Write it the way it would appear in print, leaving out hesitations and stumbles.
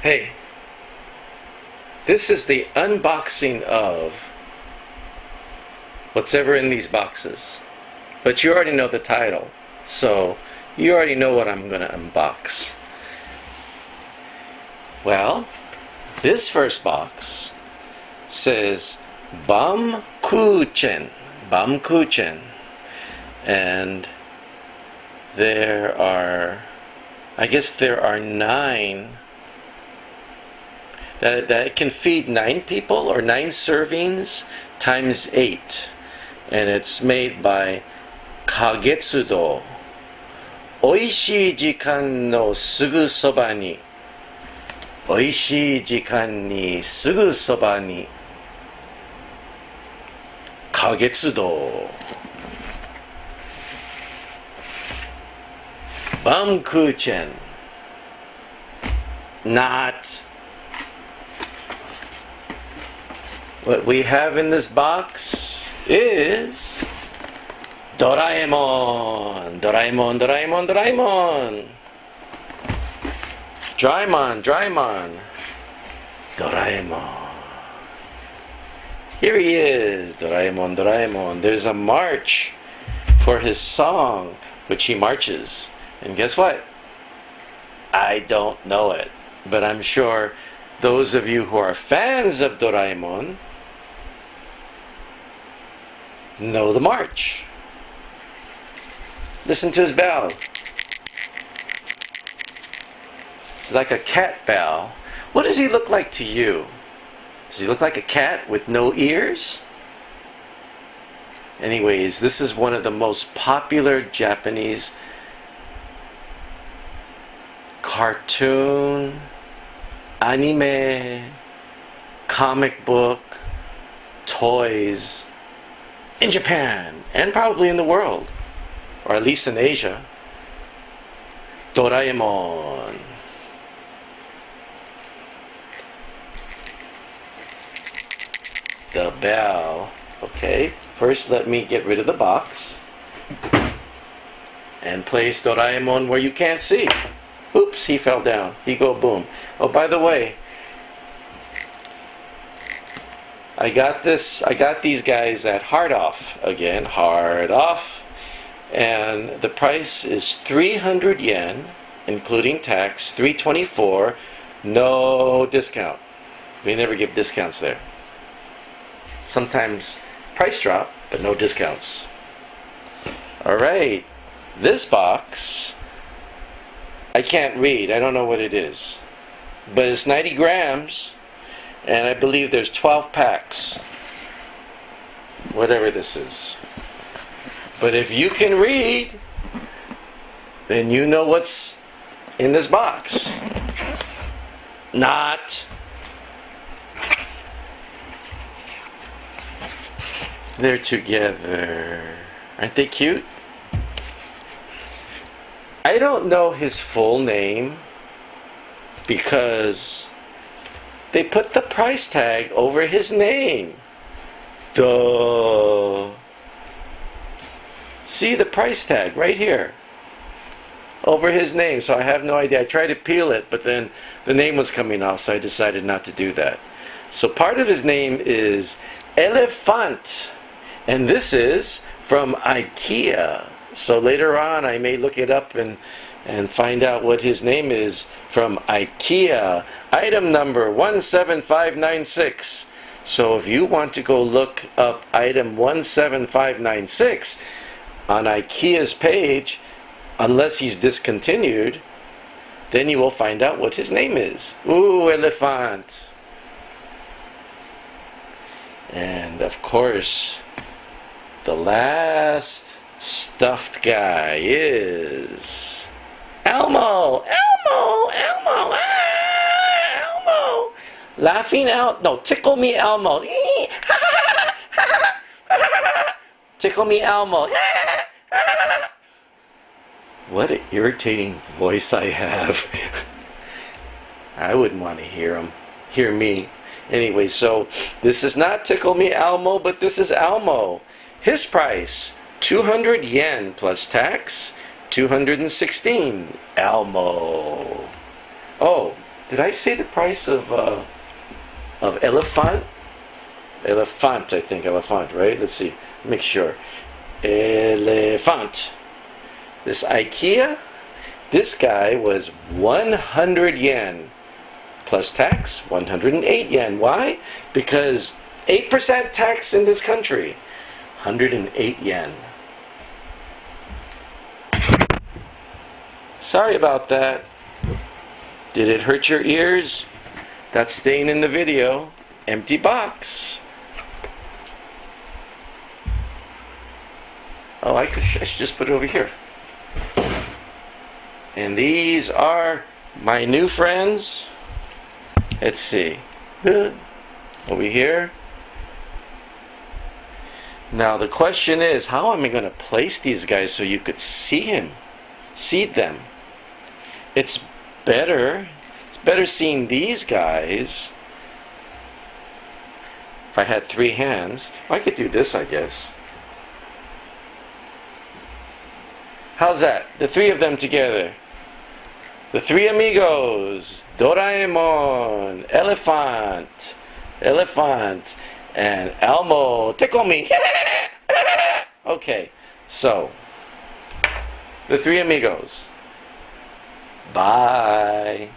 Hey, this is the unboxing of what's ever in these boxes. But you already know the title, so you already know what I'm going to unbox. Well, this first box says Baumkuchen. Baumkuchen. And there are 9 that it can feed 9 people, or 9 servings times 8, and it's made by Kagetsudo. Oishii jikan no sugu soba ni. Oishii jikan ni sugu soba ni. Kagetsudo. Baumkuchen. Not. What we have in this box is Doraemon. Doraemon, Doraemon, Doraemon. Drymon, Drymon. Doraemon. Here he is, Doraemon, Doraemon. There's a march for his song, which he marches. And guess what? I don't know it. But I'm sure those of you who are fans of Doraemon know the march. Listen to his bell. It's like a cat bell. What does he look like to you? Does he look like a cat with no ears? Anyways, this is one of the most popular Japanese cartoon, anime, comic book, toys in Japan, and probably in the world, or at least in Asia. Doraemon. The bell. Okay, first let me get rid of the box and place Doraemon where you can't see. Oops, he fell down. He go boom. Oh, by the way, I got these guys at Hard Off again. Hard Off. And the price is 300 yen, including tax, 324, no discount. We never give discounts there. Sometimes price drop, but no discounts. Alright, this box, I can't read. I don't know what it is. But it's 90 grams, and I believe there's 12 packs. Whatever this is. But if you can read, then you know what's in this box. Not. They're together. Aren't they cute? I don't know his full name because they put the price tag over his name. Duh. See the price tag right here over his name, so I have no idea. I tried to peel it, but then the name was coming off, so I decided not to do that. So part of his name is Elephant, and this is from IKEA. So later on I may look it up and find out what his name is from IKEA. Item number 17596. So if you want to go look up item 17596 on IKEA's page, unless he's discontinued, then you will find out what his name is. Ooh, Elephant. And of course, the last stuffed guy is Elmo. Elmo, Elmo, Elmo. Laughing out. No, tickle me Elmo. Tickle me Elmo. What an irritating voice I have. I wouldn't want to hear me. Anyway, so this is not Tickle Me Elmo, but this is Elmo. His price, 200 yen plus tax, 216. Elmo. Oh, Did I say the price of elephant? Elephant, I think. Elephant, right? Let's see. Make sure. Elephant. This IKEA, this guy was 100 yen. Plus tax, 108 yen. Why? Because 8% tax in this country. 108 yen. Sorry about that. Did it hurt your ears? That's staying in the video. Empty box. Oh, I should just put it over here. And these are my new friends. Let's see. Over here. Now the question is, how am I going to place these guys so you could see them? It's better seeing these guys. If I had 3 hands, I could do this, I guess. How's that? The 3 of them together. The 3 amigos. Doraemon, Elephant, and Elmo. Tickle me. Okay, so the 3 amigos. Bye.